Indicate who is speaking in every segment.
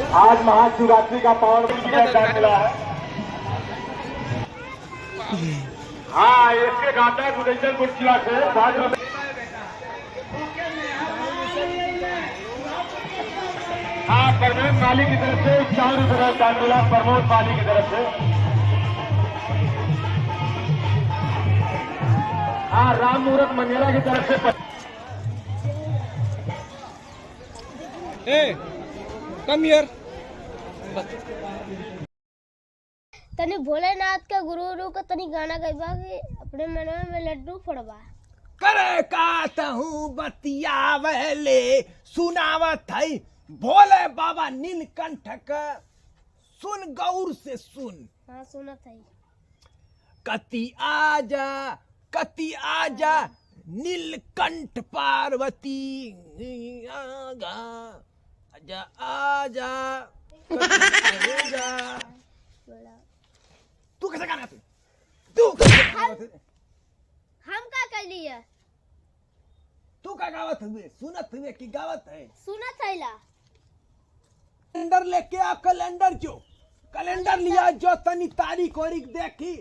Speaker 1: आज महाशिवरात्रि का पावन टाइम मिला है। हाँ, इसके घाटा गुडेश्वर गुटचिला से 5 रुपए। हाँ, परमेश माली की तरफ से 4 रुपए का टाइम मिला, प्रमोद माली की तरफ से। हाँ, राम मुहूर्त मंगेरा की तरफ से।
Speaker 2: Come here.
Speaker 3: तनी भोलेनाथ का गुरु का तनी गाना गईबा कि अपने मनवा में लड्डू फोड़बा।
Speaker 2: करे का हूँ बतियावले सुनावत है भोले बाबा नीलकंठ का, सुन गौर से सुन।
Speaker 3: हाँ सुनत है।
Speaker 2: कति आजा नीलकंठ पार्वती आजा आजा आजा तू कैसे गाना तू
Speaker 3: हम का कर लिए?
Speaker 2: तू का गावत हुए सुनत हुए कि गावत है?
Speaker 3: सुनत है ला।
Speaker 2: कैलेंडर लेके आ, कैलेंडर जो कैलेंडर लिया जो तनी तारीख वारीख देखी।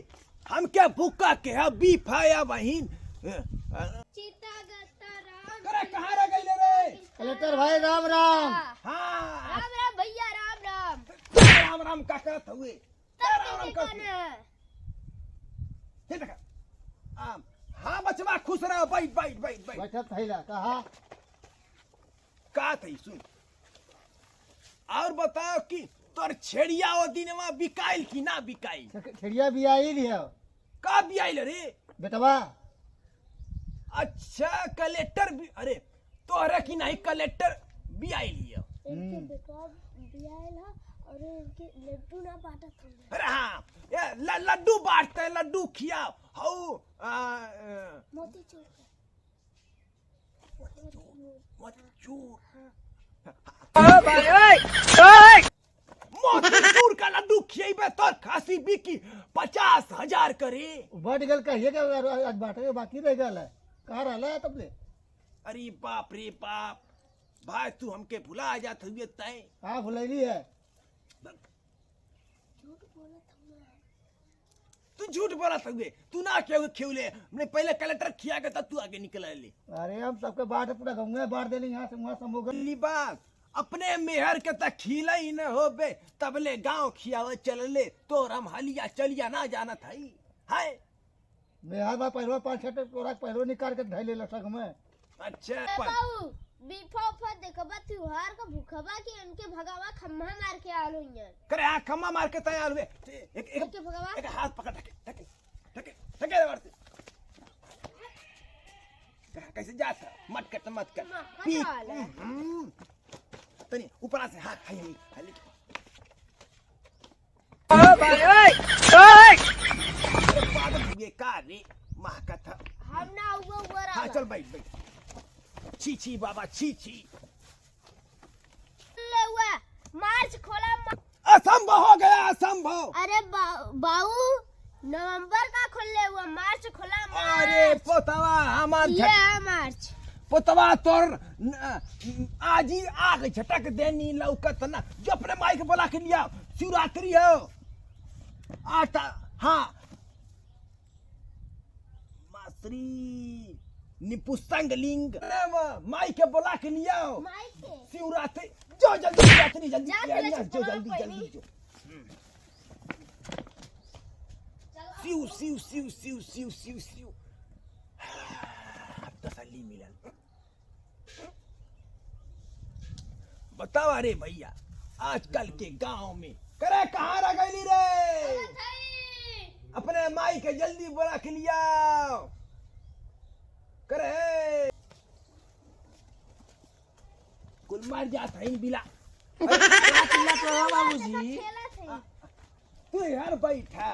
Speaker 2: हम क्या भूखा के है बीफ है या बहिन। करे कहाँ रह गई रे
Speaker 4: कलेक्टर भाई? राम राम।
Speaker 2: हाँ
Speaker 3: राम राम भैया, राम राम।
Speaker 2: राम राम का करत हुए राम राम कर। हाँ बचवा खुश रहो, बैठ बैठ बैठ बैठ।
Speaker 4: बैठत है ला कहा
Speaker 2: का थई सुन और बताओ कि तोर छेड़िया ओ दिनवा बिकाइल कि ना बिकाइल?
Speaker 4: खेड़िया भी आई है
Speaker 2: का बियाइल रे
Speaker 4: बेटवा?
Speaker 2: अच्छा कलेक्टर भी, अरे तोहरा की नहीं कलेक्टर बियाइल है।
Speaker 3: इनके बेटा बियाइल है और इनके लड्डू ना बांटत है।
Speaker 2: अरे हाँ ये लड्डू बांटते हैं, लड्डू खियाओ। हाउ
Speaker 3: मोतीचूर
Speaker 2: मोतीचूर का लड्डू खिएबे तो खासी बिकी 50,000 करे।
Speaker 4: बढ़ गल कहिए कि आज बांटे बाकी रह गल है। कहाँ रहला है तबले?
Speaker 2: अरे बाप रे बाप भाई, तू हमके भुला जात हुए तय।
Speaker 4: कहाँ भुलैली है?
Speaker 2: तू झूठ बोलत हुए, तू ना क्यों खिउले? हमने पहले कलेक्टर खिया के तब तू आगे निकल ले।
Speaker 4: अरे हम सबके बांट पूरा गाँव में बांट देनी, यहाँ से वहाँ समूह
Speaker 2: ली बात अपने मेहर के तक खिला ही न हो बे, तबले गांव खियावे चलले तो हम हलिया चलिया ना जानत हई है।
Speaker 4: बिहार में पहलो 5-6 तोरा पहलो निकाल के धैले लसक में।
Speaker 2: अच्छा
Speaker 3: बाबू बीफा उफा देखबा त्योहार का भूखबा कि इनके भगावा खम्मा मार के आलो यन।
Speaker 2: करे आ खम्मा मार के तैयार हुए। एक
Speaker 3: के भगावा
Speaker 2: एक हाथ पकड़ ठके ठके ठके ठके मारते। कैसे जाता मत कर पी तनी ऊपर से हाथ हाय हाय। ओ भाई ओए पागल ये का रे मां का था।
Speaker 3: हम ना हुआ
Speaker 2: हाँ चल बैठ बैठ। छी छी बाबा छी छी।
Speaker 3: ले हुआ मार्च खोला
Speaker 2: असंभव हो गया असंभव।
Speaker 3: अरे बाऊ नवंबर का खुले हुआ, मार्च खुला मार्च।
Speaker 2: अरे पोतवा हमार
Speaker 3: ये मार्च
Speaker 2: पोतवा तोर आज ही आग झटक देनी लौकत ना जो अपने माई के बोला के लिया शिवरात्रि हो आता। हाँ मास्त्री निपुस्तंग लिंग माई के बोला के लिया शिवरात्रि जो जल्दी शिवरात्रि जल्दी जो जल्दी जल्दी जो सिउ सिउ सिउ सिउ सिउ सिउ सिउ। तसल्ली मिलल। बताओ अरे भैया आजकल के गांव में करे कहाँ रह गई रे? अपने माई के जल्दी बोला के लिया करे कुल मार जाता है बिला। बाबूजी तू यार बैठा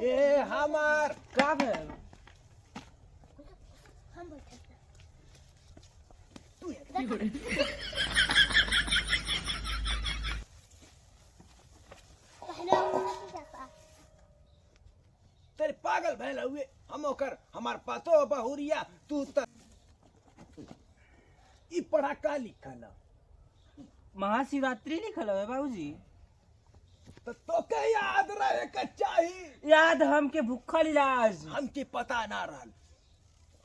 Speaker 2: ए हमार का भेल
Speaker 3: हम बैठे
Speaker 2: तू तेरे पागल भैल हुए हम ओकर हमार पातो बहुरिया तू त ई पढ़ा का लिखल
Speaker 5: महाशिवरात्रि लिखल है बाबूजी।
Speaker 2: तो के याद रहे के चाहिए।
Speaker 5: याद हमके भूखल इलाज
Speaker 2: हमके पता ना रहल।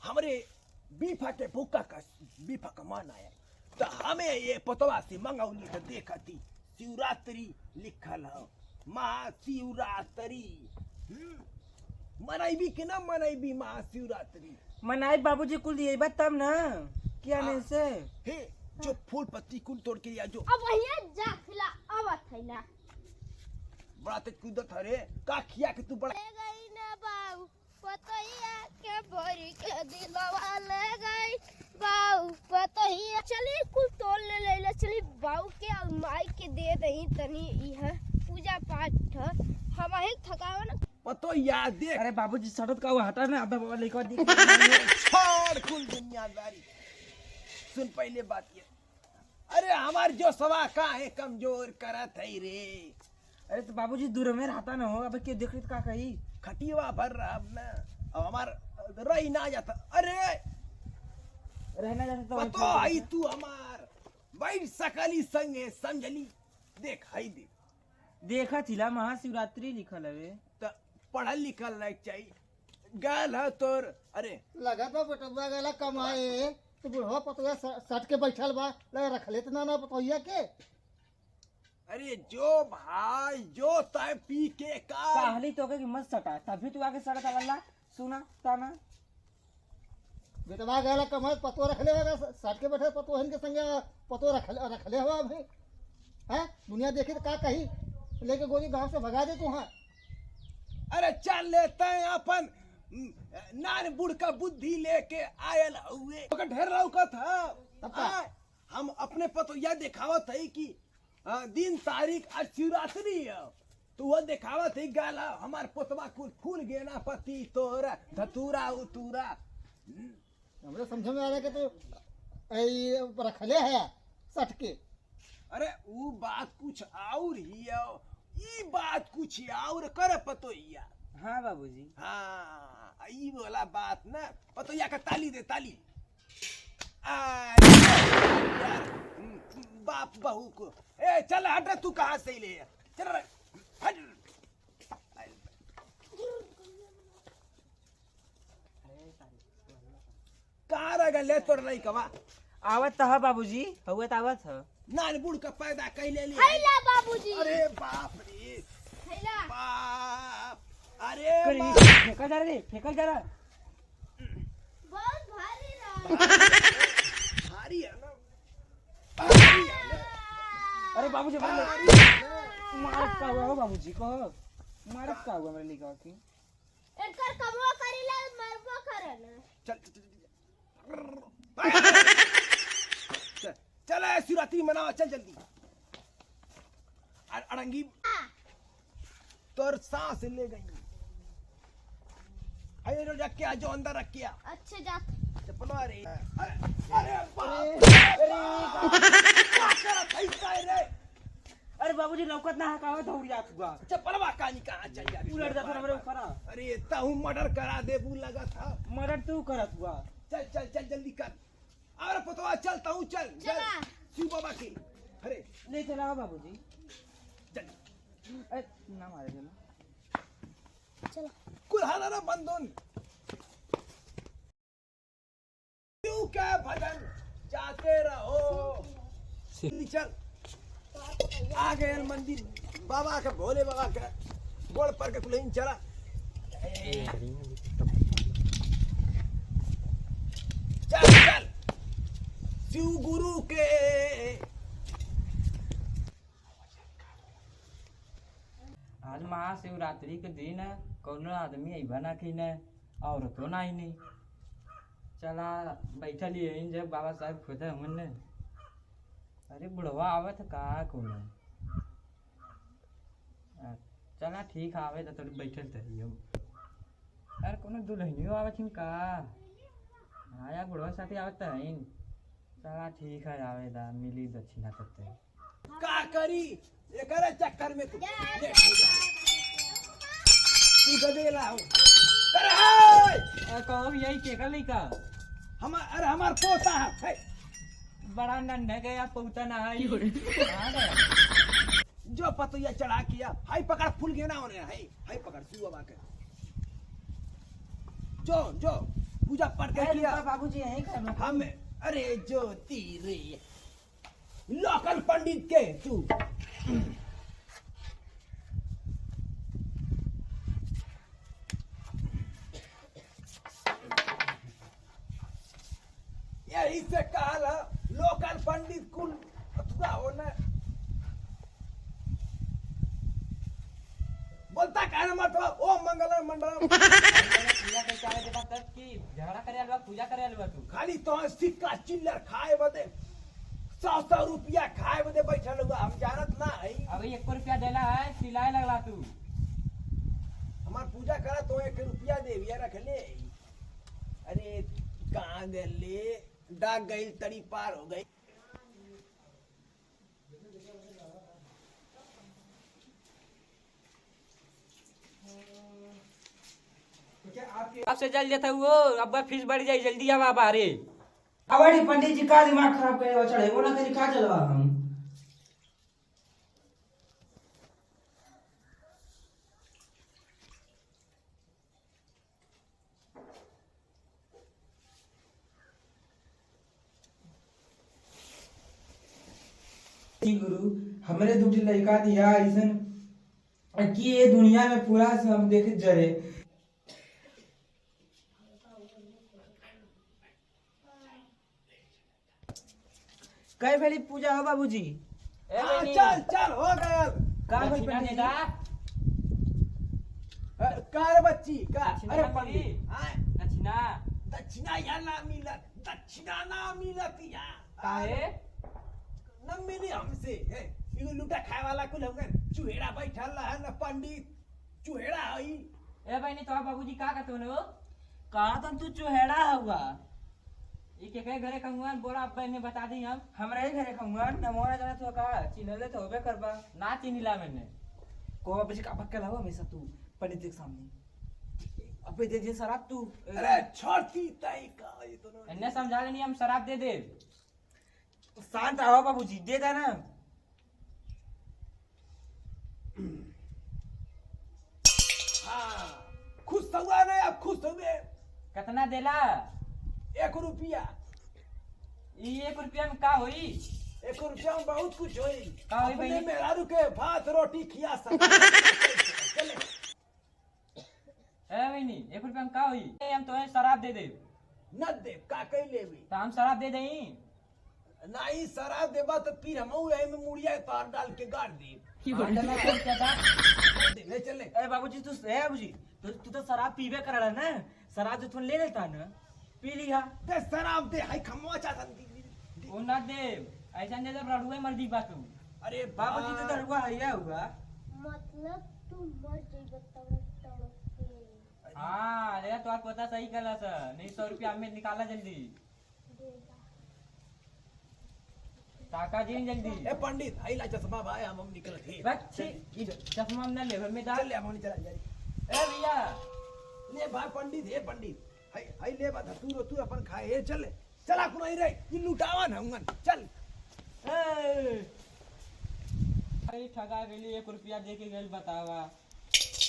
Speaker 2: हमरे बीफा के भूखा का बीफा का मन आया तो हमें ये पतवा से मंगौली तो देखती शिवरात्रि लिखल है महाशिवरात्रि। मनैबी कि ना मनैबी महाशिवरात्रि?
Speaker 5: मनाई बाबूजी कुल दिए तब ना क्या नहीं से
Speaker 2: हे जो फूल पत्ती कुल तोड़ के या जो
Speaker 3: अब भैया जा खिला अब थैला
Speaker 2: बड़ा तेज कूदत हरे का खिया के तू बड़ा
Speaker 3: ले गई ना बाऊ पतैया के भरी के दिलवा ले गई बाऊ पतैया चली कुल तोड़ ले चली बाऊ के और माई के दे दही तनी इह पूजा पाठ हम ही थकावा ना
Speaker 2: पतो याद देख।
Speaker 5: अरे बाबूजी सड़क का वो हटा ना अबे बाबा लेकर दी
Speaker 2: छोड़ कुल दुनियादारी। सुन पहले बात ये अरे हमार जो सवा का है कमजोर करत है रे।
Speaker 5: अरे तो बाबूजी दूर में रहता ना हो अब क्यों देख रही का कही
Speaker 2: खटिया भर रहा अब ना अब हमार रही ना जाता। अरे
Speaker 5: रहना जाता तो
Speaker 2: पतो आई तू हमार बैठ सकली संगे समझली देख हई देख
Speaker 5: देखा थिला महाशिवरात्रि लिखल है
Speaker 2: तो पढ़ल लिखल नहीं चाहिए गाल है तोर। अरे
Speaker 4: लगा तो बेटवा गला कमाए तो बुढ़वा पतवा सट के बैठल बा लगा रखले तो ना पतोहिया के।
Speaker 2: अरे जो भाई जो तय पी के का
Speaker 5: कहली तो के मत सटा तभी तू आके सड़क वाला सुना ताना
Speaker 4: बेटवा गला कमाए पतवा रखले होगा सट के बैठे पतोहन के संगे पतो रखले हुआ भाई हैं दुनिया देखे तो का कही लेके गोली गांव से भगा दे तू। हाँ
Speaker 2: अरे चल लेते हैं अपन नान बुढ़ का बुद्धि लेके आयल हुए तो ढेर लौकत है। हम अपने पतोया दिखावत है कि दिन तारीख आज शिवरात्रि है तो वो दिखावत है गाला हमार पोतवा कुल फूल गेना पति तोरा धतूरा उतूरा।
Speaker 4: हमरे समझ में आ रहा कि तू रखले है सट के।
Speaker 2: अरे वो बात कुछ और ही है ई बात कुछ और कर पतोया।
Speaker 5: हाँ बाबूजी
Speaker 2: हाँ ई वाला बात ना पतोया का ताली दे ताली बाप बहू को। ए चल हट रे तू कहाँ से ले चल रे हट। कहाँ रह गए तोर नहीं कवा
Speaker 5: आवत है बाबूजी हुआ आवत है
Speaker 2: नान बुढ़ का पैदा कैले ले।
Speaker 3: थैला बाबूजी
Speaker 2: अरे बाप रे
Speaker 3: थैला
Speaker 2: बाप अरे
Speaker 5: फेंकल जा रहा फेंकल जा रहा
Speaker 3: बहुत भारी रहा
Speaker 2: भारी है ना भारी है ना
Speaker 5: अरे बाबूजी
Speaker 2: भारी है ना।
Speaker 5: मारत का हुआ हो बाबूजी को मारत का हुआ मेरे लिखा की
Speaker 3: एकर कमवा करिला मरबो करे ना
Speaker 2: चल चल शिवरात्रि मनाओ चल जल्दी। अड़ंगी तोर सांस ले गई अरे रख के जो अंदर रख किया
Speaker 3: अच्छे जात
Speaker 2: चपलो रे। अरे रे
Speaker 5: अरे बाबूजी लौकत ना हकावत दौड़ जात हुआ
Speaker 2: चपलवा कहानी कहाँ चल जा
Speaker 5: उलट जाता हमरे ऊपर
Speaker 2: अरे ताहू मर्डर करा दे बू लगा था।
Speaker 5: मर्डर तू करत हुआ
Speaker 2: चल चल चल जल्दी कर अरे पतवा चलता हूँ चल
Speaker 3: चला।
Speaker 2: शिव बाबा की अरे
Speaker 5: ले चला बाबूजी
Speaker 2: चल
Speaker 5: ना मारे चलो
Speaker 3: चलो
Speaker 2: कुल हालाना बंदोन क्यों क्या भजन जाते रहो। चल आ गए मंदिर बाबा का भोले बाबा का गोड़ पर के कुल चला। चल चल शिव गुरु के
Speaker 5: आज महाशिवरात्रि के दिन है कौनो आदमी अइबा ना की न औरतो ना ही नहीं चला बैठल यहीं जब बाबा साहब खुद हमन ने अरे बुढ़वा आवत का कोनो चला ठीक आवे तो थोड़ी बैठल तही हम अरे कोनो दुल्हनियो आवत हिम का आया बुढ़वा साथी आवत है चला ठीक है आवे दा मिली दक्षिणा करते
Speaker 2: का करी एकरे चक्कर में तू लेट हो जा तू गदेला हो अरे
Speaker 5: कहो यही के का लइका
Speaker 2: हमार अरे हमार पोता है
Speaker 5: बड़ा नन्हे गया पहुंचा ना आई
Speaker 2: जो पतोया चढ़ा किया हाई पकड़ फूल गया ना होने हाई पकड़ सुआ बाके जो पूजा पाठ कर किया
Speaker 5: बाबूजी यही कर
Speaker 2: हम अरे जो तीरे लोकल पंडित के तू यही से कहा लोकल पंडित कुल अथवा होना बोलता कहना मतलब ओम मंगलम मंडलम
Speaker 5: पूजा करके आवे देता तब की झगड़ा करे अलवा पूजा करे अलवा तू
Speaker 2: खाली तो सिक्का चिल्लर खाए बदे 100 रुपया खाए बदे बैठल हुआ हम जानत ना है
Speaker 5: अभी 1 रुपया देला है चिल्लाए लगला तू
Speaker 2: हमार पूजा करा तो 1 रुपया देविया रख ले अरे कहाँ गए डाक गई तड़ी पार हो गई
Speaker 5: अब से जल जाता वो अब फीस बढ़ जाए जल्दी अब आप आ रे
Speaker 6: अबड़ी पंडित जी का दिमाग खराब करे चढ़े वो ना करी का चलवा हम गुरु हमरे दूटी लड़का दिया ऐसन कि ये दुनिया में पूरा सब देख जरे कई भेली पूजा हो बाबूजी
Speaker 5: ए बहनी
Speaker 2: चल हो गया
Speaker 6: का भाई
Speaker 5: दक्षिणा
Speaker 6: पंडित
Speaker 5: देदा
Speaker 2: कार बच्ची का
Speaker 5: दक्षिणा
Speaker 2: अरे
Speaker 5: ना
Speaker 2: पंडित
Speaker 5: मिली।
Speaker 2: आए
Speaker 5: दक्षिणा
Speaker 2: दक्षिणा या ना मिलत दक्षिणा ना मिलत या
Speaker 5: काहे
Speaker 2: न मिली हमसे है इगो लूटा खाए वाला कुल हमके चुहेड़ा बैठल है न पंडित चुहेड़ा हई
Speaker 5: ए बहनी तो बाबूजी का कहतो नो
Speaker 6: कहा तो तू चुहेड़ा हुआ
Speaker 5: ई के घरे कहूंगा बोला अब ने बता दी हम
Speaker 6: हमरा ही घरे खाऊंगा न मोरा जाना तो का चिन्हले तो होबे करबा
Speaker 5: ना चिनिला मैंने
Speaker 6: को बाबूजी का पक्का लावा हमेशा तू पंडित के सामने अबे दे शराब तू
Speaker 2: अरे छोड़ती तई का ये तो
Speaker 5: इन्ने समझा लेनी हम शराब दे दे
Speaker 6: शांत रहो बाबूजी दे देना
Speaker 2: हां खुश हुआ ना अब खुश हुए
Speaker 5: कितना देला
Speaker 2: 1 रुपया
Speaker 5: ई 1 रुपया में का होई
Speaker 2: 1 रुपया में बहुत कुछ होई
Speaker 5: का होई
Speaker 2: अपने
Speaker 5: बहनी?
Speaker 2: मेहरारू के भात रोटी खिया सकते चले
Speaker 5: ए बहनी 1 रुपया में का होई ए, हम तो शराब दे दे
Speaker 2: न दे का कई लेबी
Speaker 5: तो हम शराब दे देई
Speaker 2: नहीं शराब देबा तो फिर हम एही में मुड़िया तार डाल के गाड़ दी ले चले
Speaker 6: ए बाबूजी तू ए बाबूजी तू तो शराब पीबे करला ना शराब जो तू ले लेता ना पी लिया
Speaker 2: दे शराब दे हाय खमवा चाहता
Speaker 5: वो ना दे ऐसा नहीं जब रड़ुए मर्दी बा तू
Speaker 2: अरे
Speaker 6: बाबूजी तो दरवा हैया हुआ
Speaker 3: मतलब तू मर जाइबे तड़प के
Speaker 5: हाँ अरे तो पता सही कला सर नहीं 100 रुपया हमें निकाला जल्दी ताका जी जल्दी
Speaker 2: ए पंडित हाय ला चश्मा भाई हम निकल थे
Speaker 5: बच्चे चश्मा हम ना ले हमें डाल
Speaker 2: चल ले हम चला जाए
Speaker 5: ए भैया
Speaker 2: ले भाई पंडित हे पंडित हाय हाय ले बा तू अपन खाए हे चले चला को नहीं रे ये लुटावा ना हमन चल
Speaker 5: अरे ठगा गेली 1 रुपया दे के गेल बतावा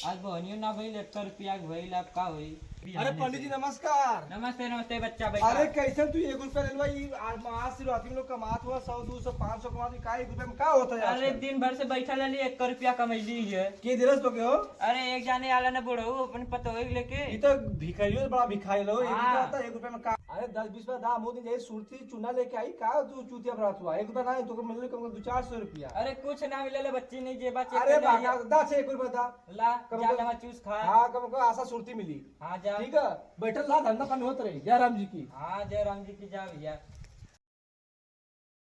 Speaker 5: आज बहनियो ना भइल 1 रुपया भइल अब का होई
Speaker 7: अरे पंडित जी नमस्कार।
Speaker 5: नमस्ते नमस्ते बच्चा बैठा
Speaker 7: अरे कैसे तू 1 रुपया ले लो आज से रात में लोग कमात हुआ 100 200 500 कमात का 1 रुपया में का होता है
Speaker 5: अरे दिन भर से बैठा रही 1 रुपया कमैली है
Speaker 7: के दिरस तो के हो
Speaker 5: अरे एक जाने आला ने बोड़ो अपन पतो लेके
Speaker 7: ये तो भिखारियों से बड़ा भिखारी लो ये
Speaker 5: हाँ।
Speaker 7: आता 1 रुपया में का अरे 10 20 रुपया दाम मोदी जैसे सुरती चूना लेके आई का तू चूतिया बरात हुआ 1 रुपया नहीं तो मिलने कम 200-400 रुपया।
Speaker 5: अरे कुछ ना मिले बच्ची नहीं जेबा चेक
Speaker 7: अरे
Speaker 5: करने आई है।
Speaker 7: बाका 1 रुपया था
Speaker 5: ला
Speaker 7: कम
Speaker 5: जा
Speaker 7: कम-
Speaker 5: लगा चूस खा
Speaker 7: हाँ कम को आशा सुरती मिली
Speaker 5: हाँ जा
Speaker 7: ठीक है बैठल ला धंधा पानी होत रही जय राम जी की।
Speaker 5: हाँ जय राम जी की जा भैया